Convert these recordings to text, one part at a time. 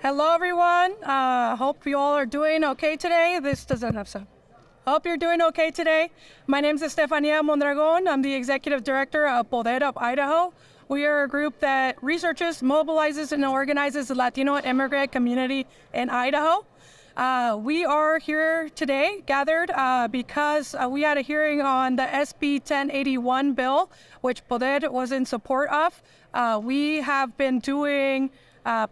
Hello, everyone. Hope you all are doing okay today. This doesn't have sound. Hope you're doing okay today. My name is Estefania Mondragon. I'm the Executive Director of PODER of Idaho. We are a group that researches, mobilizes, and organizes the Latino and immigrant community in Idaho. We are here today gathered because we had a hearing on the SB 1081 bill, which PODER was in support of. We have been doing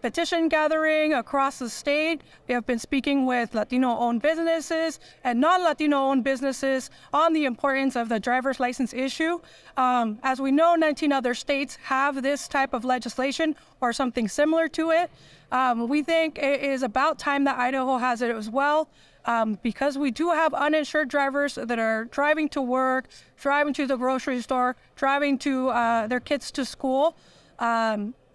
petition gathering across the state. We have been speaking with Latino-owned businesses and non-Latino-owned businesses on the importance of the driver's license issue. As we know, 19 other states have this type of legislation or something similar to it. We think it is about time that Idaho has it as well, because we do have uninsured drivers that are driving to work, driving to the grocery store, driving to their kids to school,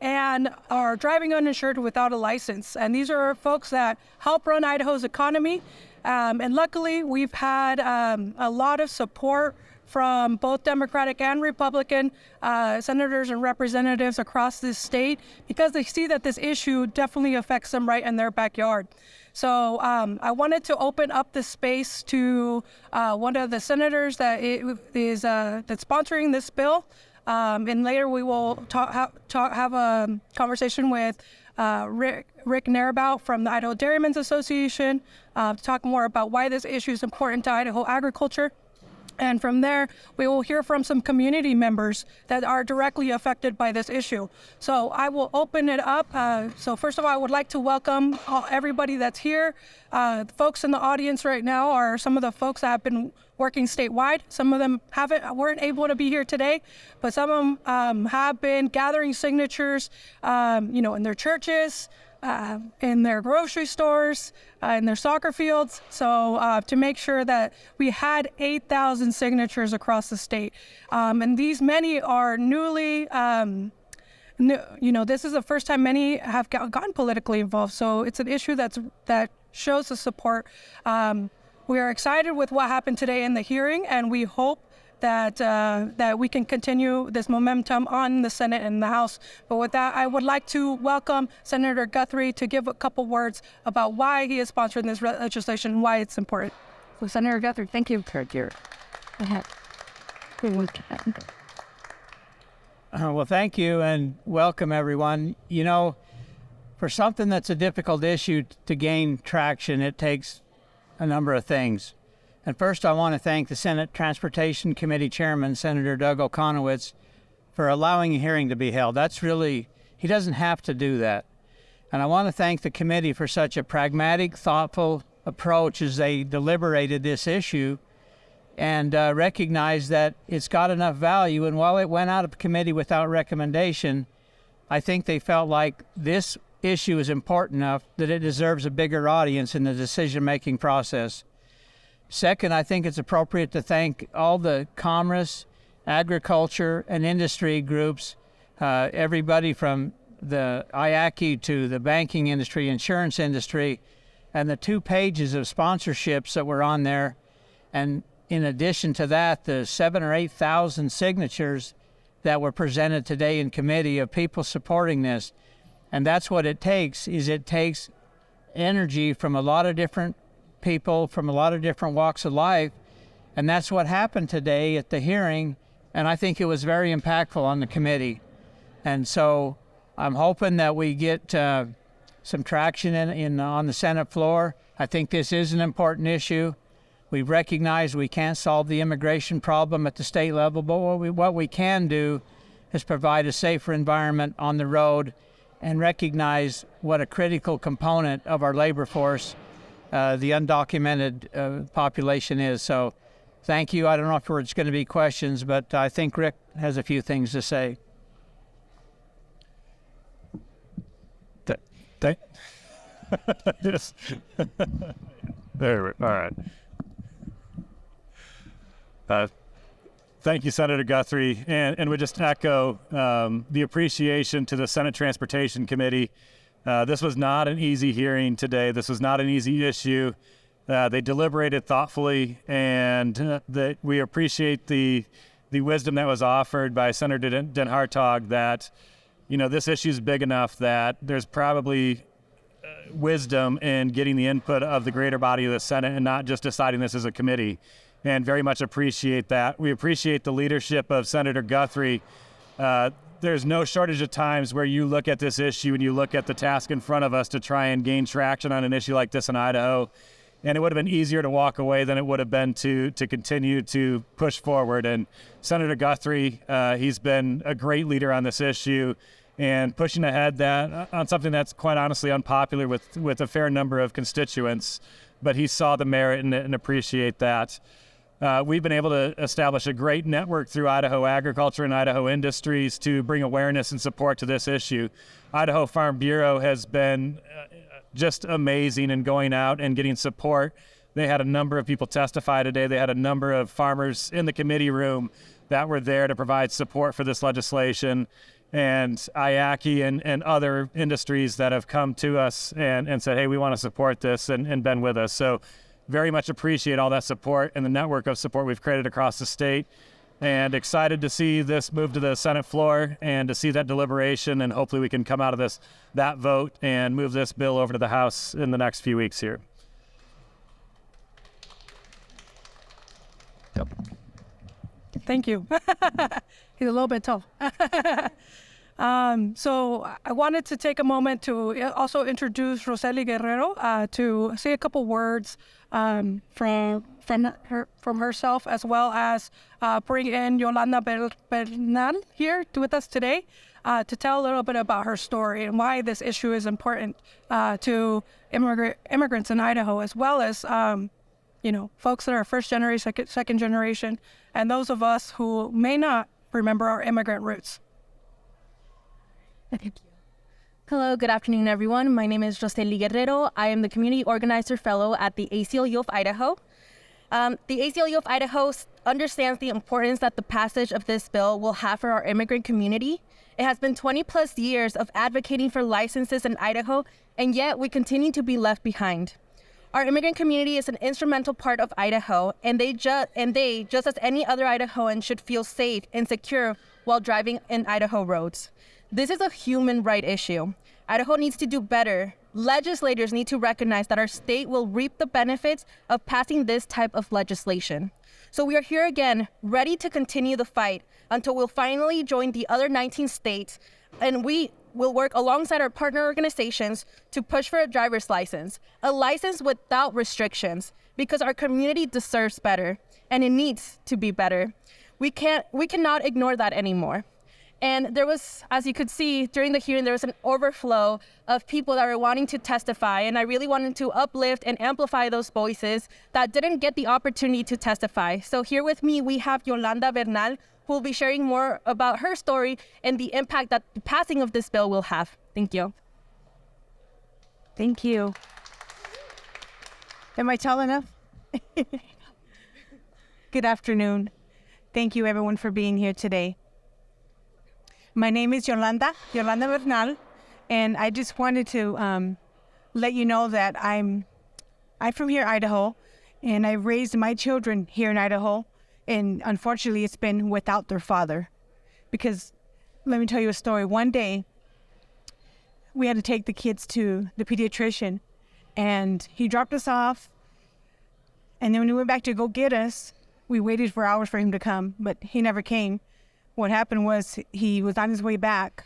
and are driving uninsured without a license. And these are folks that help run Idaho's economy. And luckily, we've had a lot of support from both Democratic and Republican senators and representatives across this state, because they see that this issue definitely affects them right in their backyard. So I wanted to open up the space to one of the senators that that's sponsoring this bill. And later we will have a conversation with Rick Narabout from the Idaho Dairymen's Association to talk more about why this issue is important to Idaho agriculture. And from there, we will hear from some community members that are directly affected by this issue. So I will open it up. So first of all, I would like to welcome everybody that's here. The folks in the audience right now are some of the folks that have been working statewide. Some of them weren't able to be here today, but some of them have been gathering signatures, in their churches, in their grocery stores, in their soccer fields. So to make sure that we had 8,000 signatures across the state. And these many are newly, this is the first time many have gotten politically involved. So it's an issue that shows the support. We are excited with what happened today in the hearing, and we hope that we can continue this momentum on the Senate and the House. But with that, I would like to welcome Senator Guthrie to give a couple words about why he is sponsoring this legislation and why it's important. So Senator Guthrie, thank you. Go ahead. Well, thank you and welcome everyone. For something that's a difficult issue to gain traction, it takes a number of things. And first, I want to thank the Senate Transportation Committee Chairman, Senator Doug Okonowitz, for allowing a hearing to be held. He doesn't have to do that. And I want to thank the committee for such a pragmatic, thoughtful approach as they deliberated this issue and recognized that it's got enough value. And while it went out of committee without recommendation, I think they felt like this issue is important enough that it deserves a bigger audience in the decision-making process. Second, I think it's appropriate to thank all the commerce, agriculture, and industry groups, everybody from the IACI to the banking industry, insurance industry, and the 2 pages of sponsorships that were on there. And in addition to that, the 7,000 or 8,000 signatures that were presented today in committee of people supporting this. And that's what it takes, it takes energy from a lot of different people from a lot of different walks of life, and that's what happened today at the hearing, and I think it was very impactful on the committee. And so I'm hoping that we get some traction on the Senate floor. I think this is an important issue. We recognize we can't solve the immigration problem at the state level, but what we can do is provide a safer environment on the road and recognize what a critical component of our labor force the undocumented population is. So thank you. I don't know if it's going to be questions, but I think Rick has a few things to say. Yes. There we go. All right. Thank you, Senator Guthrie. And we just echo the appreciation to the Senate Transportation Committee. This was not an easy hearing today. This was not an easy issue. They deliberated thoughtfully, and we appreciate the wisdom that was offered by Senator Den Hartog that, this issue is big enough that there's probably wisdom in getting the input of the greater body of the Senate and not just deciding this as a committee, and very much appreciate that. We appreciate the leadership of Senator Guthrie. There's no shortage of times where you look at this issue and you look at the task in front of us to try and gain traction on an issue like this in Idaho. And it would have been easier to walk away than it would have been to continue to push forward. And Senator Guthrie, he's been a great leader on this issue and pushing ahead that on something that's quite honestly unpopular with a fair number of constituents. But he saw the merit in it and appreciate that. We've been able to establish a great network through Idaho Agriculture and Idaho Industries to bring awareness and support to this issue. Idaho Farm Bureau has been just amazing in going out and getting support. They had a number of people testify today. They had a number of farmers in the committee room that were there to provide support for this legislation. And IACI and other industries that have come to us and said, hey, we want to support this and been with us. So very much appreciate all that support and the network of support we've created across the state, and excited to see this move to the Senate floor and to see that deliberation, and hopefully we can come out of that vote and move this bill over to the House in the next few weeks here. Yep. Thank you. He's a little bit tough. So I wanted to take a moment to also introduce Li Guerrero to say a couple words from herself, as well as bring in Yolanda Bernal here with us today to tell a little bit about her story and why this issue is important to immigrants in Idaho, as well as folks that are first generation, second generation, and those of us who may not remember our immigrant roots. Hello, good afternoon, everyone. My name is Li Guerrero. I am the Community Organizer Fellow at the ACLU of Idaho. The ACLU of Idaho understands the importance that the passage of this bill will have for our immigrant community. It has been 20 plus years of advocating for licenses in Idaho, and yet we continue to be left behind. Our immigrant community is an instrumental part of Idaho, and they, just as any other Idahoan, should feel safe and secure while driving in Idaho roads. This is a human right issue. Idaho needs to do better. Legislators need to recognize that our state will reap the benefits of passing this type of legislation. So we are here again, ready to continue the fight until we'll finally join the other 19 states, and we will work alongside our partner organizations to push for a driver's license, a license without restrictions, because our community deserves better, and it needs to be better. We cannot ignore that anymore. And there was, as you could see during the hearing, there was an overflow of people that were wanting to testify. And I really wanted to uplift and amplify those voices that didn't get the opportunity to testify. So here with me, we have Yolanda Bernal, who will be sharing more about her story and the impact that the passing of this bill will have. Thank you. Thank you. Am I tall enough? Good afternoon. Thank you, everyone, for being here today. My name is Yolanda Bernal, and I just wanted to let you know that I'm from here, Idaho, and I raised my children here in Idaho, and unfortunately it's been without their father. Because let me tell you a story. One day, we had to take the kids to the pediatrician, and he dropped us off, and then when we went back to go get us, we waited for hours for him to come, but he never came. What happened was he was on his way back,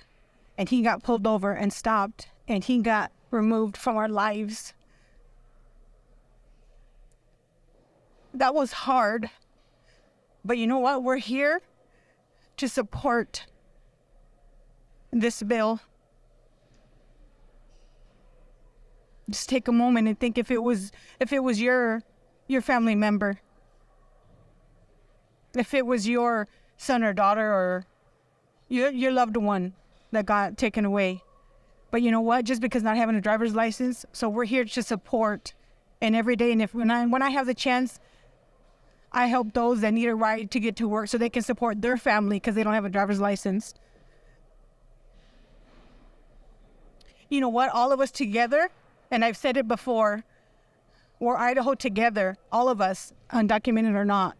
and he got pulled over and stopped, and he got removed from our lives. That was hard, but you know what? We're here to support this bill. Just take a moment and think if it was your family member, if it was your son or daughter or your loved one that got taken away. But you know what? Just because not having a driver's license, so we're here to support. And every day, and when I have the chance, I help those that need a ride to get to work so they can support their family because they don't have a driver's license. You know what? All of us together, and I've said it before, we're Idaho together, all of us, undocumented or not.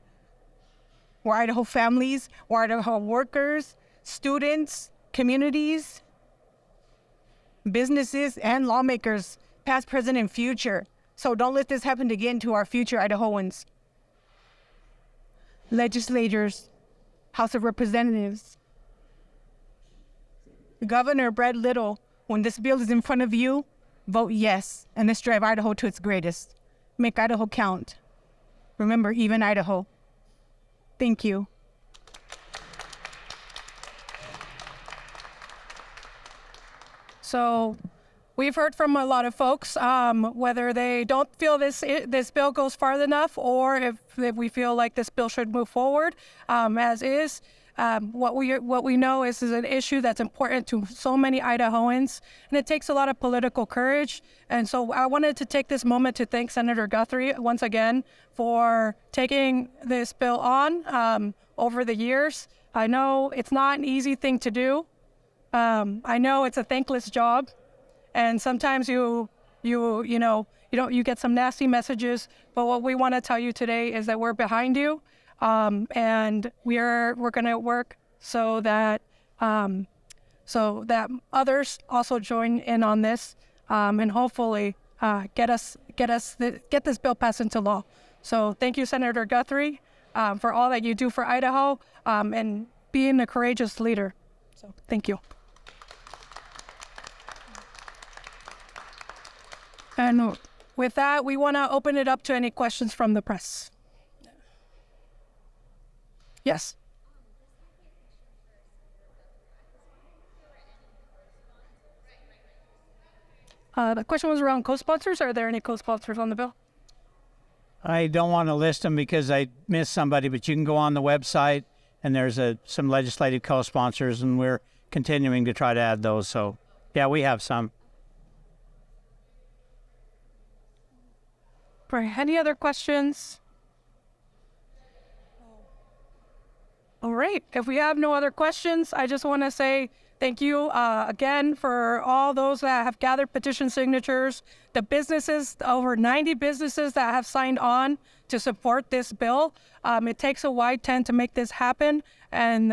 We're Idaho families, we're Idaho workers, students, communities, businesses, and lawmakers past, present, and future. So don't let this happen again to our future Idahoans. Legislators, House of Representatives, Governor Brad Little, when this bill is in front of you, vote yes, and let's drive Idaho to its greatest. Make Idaho count. Remember, even Idaho. Thank you. So we've heard from a lot of folks, whether they don't feel this bill goes far enough, or if we feel like this bill should move forward as is. What we know is an issue that's important to so many Idahoans, and it takes a lot of political courage. And so I wanted to take this moment to thank Senator Guthrie once again for taking this bill on over the years. I know it's not an easy thing to do. I know it's a thankless job, and sometimes you get some nasty messages. But what we want to tell you today is that we're behind you. And we're going to work so that others also join in on this, and hopefully get this bill passed into law. So thank you, Senator Guthrie, for all that you do for Idaho, and being a courageous leader. So thank you. And with that, we want to open it up to any questions from the press. Yes. The question was around co-sponsors. Are there any co-sponsors on the bill? I don't want to list them because I missed somebody, but you can go on the website and there's some legislative co-sponsors, and we're continuing to try to add those. So, yeah, we have some. Right. Any other questions? All right. If we have no other questions, I just want to say thank you again for all those that have gathered petition signatures, the businesses, over 90 businesses that have signed on to support this bill. It takes a wide tent to make this happen. And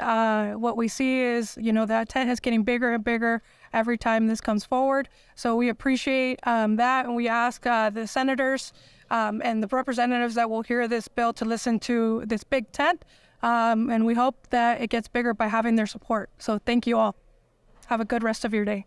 what we see is, that tent is getting bigger and bigger every time this comes forward. So we appreciate that. And we ask the senators and the representatives that will hear this bill to listen to this big tent. And we hope that it gets bigger by having their support. So thank you all. Have a good rest of your day.